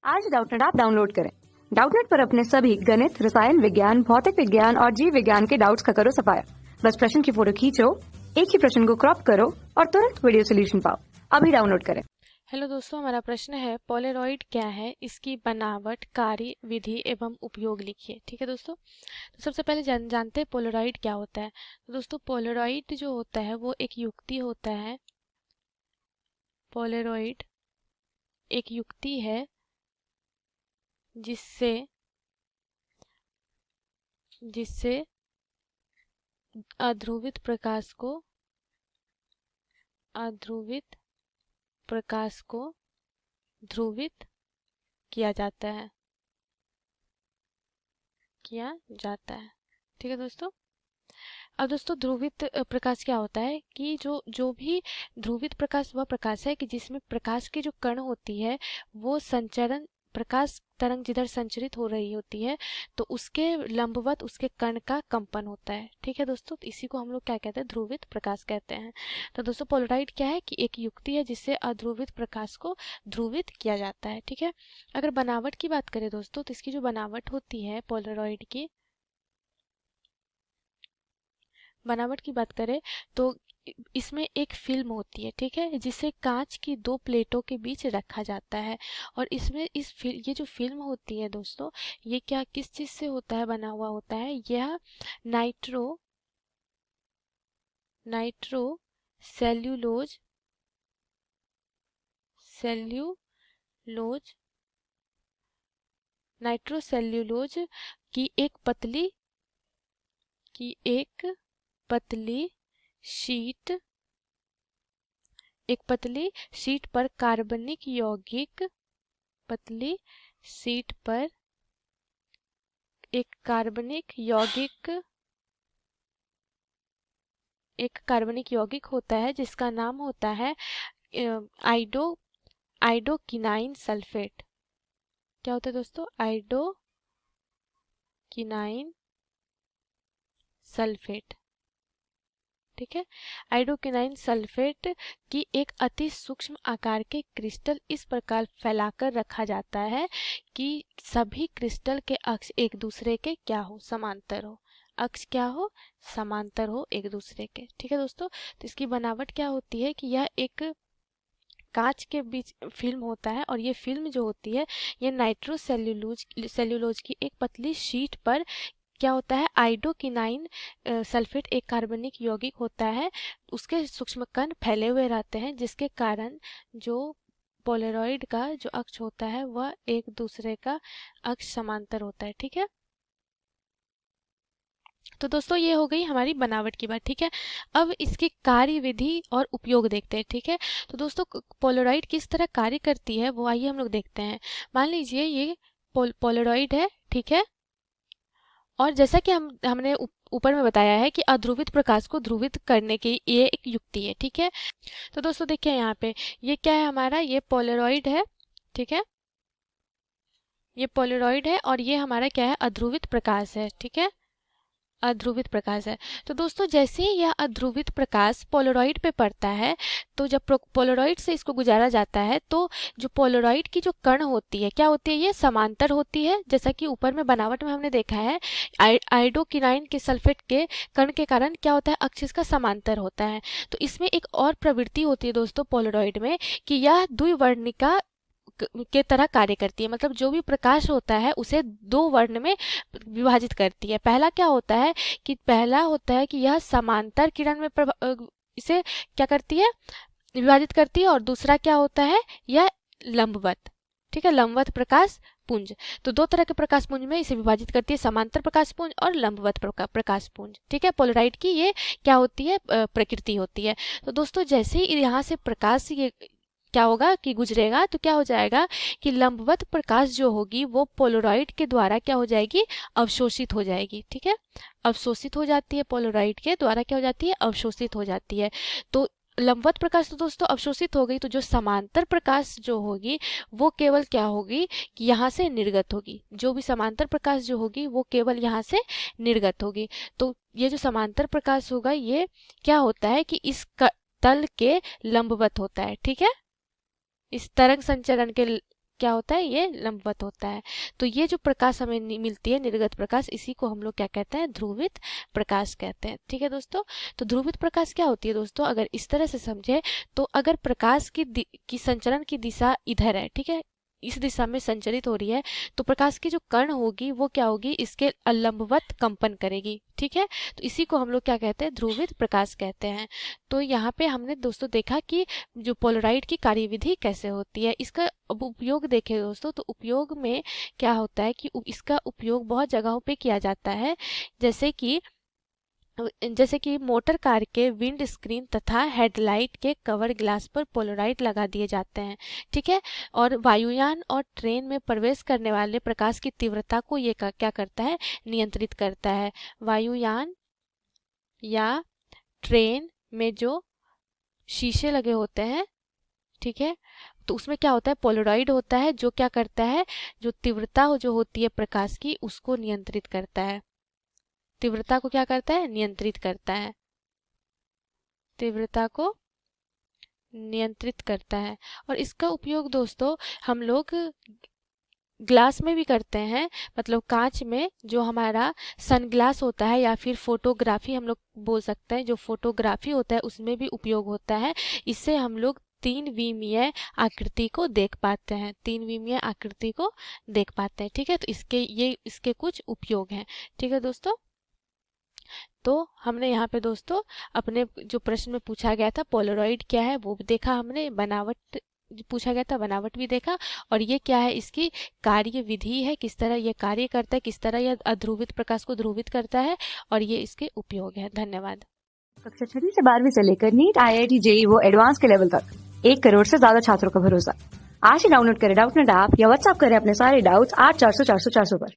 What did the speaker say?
आज Doubtnut app download करें। Doubtnut पर अपने सभी गणित, रसायन विज्ञान, भौतिक विज्ञान और जीव विज्ञान के डाउट्स का करो सफाया। बस प्रश्न की फोटो खींचो, एक ही प्रश्न को क्रॉप करो और तुरंत वीडियो सोल्यूशन पाओ। अभी डाउनलोड करें। हेलो दोस्तों, हमारा प्रश्न है पोलरॉइड क्या है, इसकी बनावट, कार्य, विधि एवं उपयोग लिखिए। ठीक है दोस्तों, तो सबसे पहले जानते हैं पोलरॉइड क्या होता है। तो दोस्तों पोलरॉइड जो होता है वो एक युक्ति होता है। पोलरॉइड एक युक्ति है जिससे अध्रुवित प्रकाश को ध्रुवित किया जाता है। ठीक है दोस्तों। अब दोस्तों ध्रुवित प्रकाश क्या होता है कि जो भी ध्रुवित प्रकाश वह प्रकाश है कि जिसमें प्रकाश की जो कण होती है वो संचरण, प्रकाश तरंग जिधर संचरित हो रही होती है तो उसके लंबवत उसके कण का कंपन होता है। ठीक है दोस्तों, तो इसी को हम लोग क्या कहते हैं, ध्रुवित प्रकाश कहते हैं। तो दोस्तों पोलराइड क्या है कि एक युक्ति है जिससे अध्रुवित प्रकाश को ध्रुवित किया जाता है। ठीक है, अगर बनावट की बात करें दोस्तों तो इसकी जो बनावट होती है पोलराइड की बनावट की बात करें तो इसमें एक फिल्म होती है। ठीक है, जिसे कांच की दो प्लेटों के बीच रखा जाता है और इसमें ये जो फिल्म होती है दोस्तों, ये क्या किस चीज से होता है, बना हुआ होता है, यह नाइट्रो सेल्यूलोज सेल्यूलोज नाइट्रोसेल्यूलोज की एक पतली शीट पर कार्बनिक यौगिक एक कार्बनिक यौगिक होता है जिसका नाम होता है आइडोकिनाइन सल्फेट। क्या होता है दोस्तों, आइडोकिनाइन सल्फेट। ठीक है, आइडोकिनाइन सल्फेट की एक अति सूक्ष्म आकार के क्रिस्टल इस प्रकार फैलाकर रखा जाता है कि सभी क्रिस्टल के अक्ष एक दूसरे के क्या हो, समांतर हो। अक्ष क्या हो, समांतर हो एक दूसरे के। ठीक है दोस्तों, तो इसकी बनावट क्या होती है कि यह एक कांच के बीच फिल्म होता है और ये फिल्म जो होती है ये सेल्यूलोज की एक पतली शीट पर क्या होता है, आइडोकिनाइन सल्फेट एक कार्बनिक यौगिक होता है, उसके सूक्ष्म कण फैले हुए रहते हैं जिसके कारण जो पोलरॉइड का जो अक्ष होता है वह एक दूसरे का अक्ष समांतर होता है। ठीक है, तो दोस्तों ये हो गई हमारी बनावट की बात। ठीक है, अब इसकी कार्य विधि और उपयोग देखते हैं। ठीक है, तो दोस्तों पोलराइड किस तरह कार्य करती है वो आइए हम लोग देखते हैं। मान लीजिए ये पोलराइड है। ठीक है, और जैसा कि हमने ऊपर में बताया है कि अध्रुवित प्रकाश को ध्रुवित करने की ये एक युक्ति है। ठीक है, तो दोस्तों देखिए यहाँ पे ये क्या है हमारा, ये पोलराइड है। ठीक है, ये पोलराइड है और ये हमारा क्या है, अध्रुवित प्रकाश है। ठीक है, अध्रुवित प्रकाश है। तो दोस्तों जैसे ही यह अध्रुवित प्रकाश पोलराइड पे पड़ता है तो जब पोलराइड से इसको गुजारा जाता है तो जो पोलराइड की जो कण होती है क्या होती है, ये समांतर होती है। जैसा कि ऊपर में बनावट में हमने देखा है आइडोकिनाइन के सल्फेट के कण के कारण क्या होता है, अक्ष इसका समांतर होता है। तो इसमें एक और प्रवृत्ति होती है दोस्तों पोलराइड में कि यह द्विवर्णिका के तरह कार्य करती है। मतलब जो भी प्रकाश होता है उसे दो वर्ण में विभाजित करती है। पहला क्या होता है कि यह समांतर किरण में इसे क्या करती है, विभाजित करती है, और दूसरा क्या होता है, यह लंबवत। ठीक है, लंबवत प्रकाश पुंज। तो दो तरह के प्रकाश पुंज में इसे विभाजित करती है, समांतर प्रकाश पुंज और लंबवत प्रकाश पुंज। ठीक है, पोलराइड की ये क्या होती है, प्रकृति होती है। तो दोस्तों जैसे ही यहाँ से प्रकाश ये क्या होगा कि गुजरेगा तो क्या हो जाएगा कि लंबवत प्रकाश जो होगी वो पोलराइड के द्वारा क्या हो जाएगी, अवशोषित हो जाएगी। ठीक है, अवशोषित हो जाती है, पोलराइड के द्वारा क्या हो जाती है, अवशोषित हो जाती है। तो लंबवत प्रकाश तो दोस्तों अवशोषित हो गई, तो जो समांतर प्रकाश जो होगी वो केवल क्या होगी कि यहाँ से निर्गत होगी। जो भी समांतर प्रकाश जो होगी वो केवल यहाँ से निर्गत होगी। तो ये जो समांतर प्रकाश होगा ये क्या होता है कि इस तल के लंबवत होता है। ठीक है, इस तरंग संचरण क्या होता है, ये लंबवत होता है। तो ये जो प्रकाश हमें मिलती है, निर्गत प्रकाश, इसी को हम लोग क्या कहते हैं, ध्रुवित प्रकाश कहते हैं। ठीक है दोस्तों, तो ध्रुवित प्रकाश क्या होती है दोस्तों, अगर इस तरह से समझे तो अगर प्रकाश की संचरण की दिशा इधर है, ठीक है, इस दिशा में संचरित हो रही है, तो प्रकाश की जो कर्ण होगी वो क्या होगी, इसके लंबवत कंपन करेगी। ठीक है, तो इसी को हम लोग क्या कहते हैं, ध्रुवित प्रकाश कहते हैं। तो यहाँ पे हमने दोस्तों देखा कि जो पोलराइड की कार्यविधि कैसे होती है। इसका अब उपयोग देखें दोस्तों, तो उपयोग में क्या होता है कि इसका उपयोग बहुत जगहों पे किया जाता है, जैसे कि मोटर कार के विंड स्क्रीन तथा हेडलाइट के कवर ग्लास पर पोलराइड लगा दिए जाते हैं। ठीक है, और वायुयान और ट्रेन में प्रवेश करने वाले प्रकाश की तीव्रता को ये क्या करता है, नियंत्रित करता है। वायुयान या ट्रेन में जो शीशे लगे होते हैं, ठीक है, तो उसमें क्या होता है, पोलराइड होता है, जो क्या करता है, जो तीव्रता जो होती है प्रकाश की, उसको नियंत्रित करता है। तीव्रता को क्या करता है, नियंत्रित करता है, तीव्रता को नियंत्रित करता है। और इसका उपयोग दोस्तों हम लोग ग्लास में भी करते हैं, मतलब कांच में जो हमारा सनग्लास होता है, या फिर फोटोग्राफी हम लोग बोल सकते हैं, जो फोटोग्राफी होता है उसमें भी उपयोग होता है। इससे हम लोग 3 विमीय आकृति को देख पाते हैं, 3 विमीय आकृति को देख पाते हैं। ठीक है, तो इसके कुछ उपयोग हैं। ठीक है दोस्तों, तो हमने यहाँ पे दोस्तों अपने जो प्रश्न में पूछा गया था पोलराइड क्या है वो भी देखा हमने, बनावट पूछा गया था, बनावट भी देखा, और ये क्या है, इसकी कार्य विधि है, किस तरह ये कार्य करता है, किस तरह यह अध्रुवित प्रकाश को ध्रुवित करता है, और ये इसके उपयोग है। धन्यवाद। कक्षा 6 से 12वीं से लेकर नीट, IIT, JEE वो एडवांस के लेवल तक 1 करोड़ से ज्यादा छात्रों का भरोसा। आज ही डाउनलोड करें डाउटनेट ऐप या व्हाट्सएप करें अपने सारे डाउट्स 8400 400 400 पर।